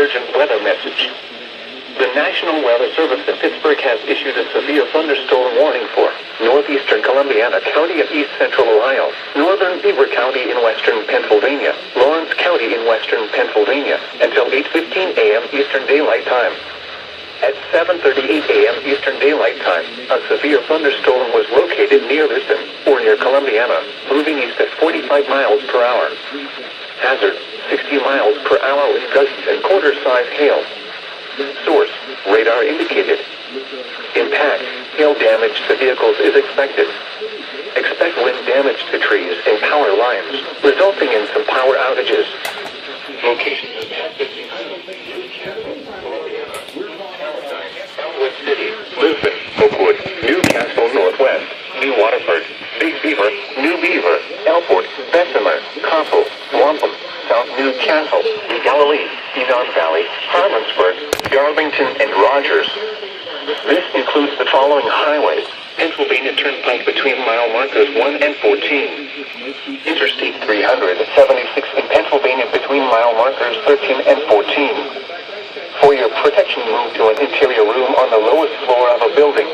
urgent weather message. The National Weather Service in Pittsburgh has issued a severe thunderstorm warning for northeastern Columbiana County and east central Ohio, northern Beaver County in western Pennsylvania, Lawrence County in western Pennsylvania, until 8:15 a.m. Eastern Daylight Time. At 7:38 a.m. Eastern Daylight Time, a severe thunderstorm was located near Lisbon, or near Columbiana, moving east at 45 miles per hour. Hazard, 60 miles per hour with gusts and quarter-size hail. Source, radar indicated. Impact, hail damage to vehicles is expected. Expect wind damage to trees and power lines, resulting in some power outages. Location: Elmwood City, Lisbon, Oakwood, Newcastle Northwest, New Waterford, Big Beaver, New Beaver, Elford, Bessemer, Coppell, Wampum, South Newcastle, Galilee, Enon Valley, Harmonsburg, Darlington, and Rogers. This includes the following highways: Pennsylvania Turnpike between mile markers 1 and 14. Interstate 376 in Pennsylvania between mile markers 13 and 14. For your protection, move to an interior room on the lowest floor of a building.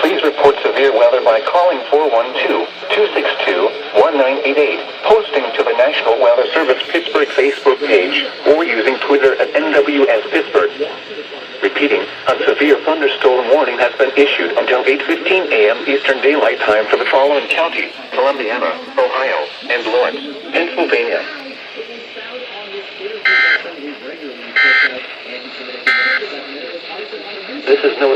Please report severe weather by calling 412-262-1988, posting to the National Weather Service Pittsburgh Facebook page, or using Twitter at NWS Pittsburgh. Repeating, a severe thunderstorm warning has been issued until 8:15 a.m. Eastern Daylight Time for the following counties: Columbiana, Ohio, and Lawrence, Pennsylvania. This is no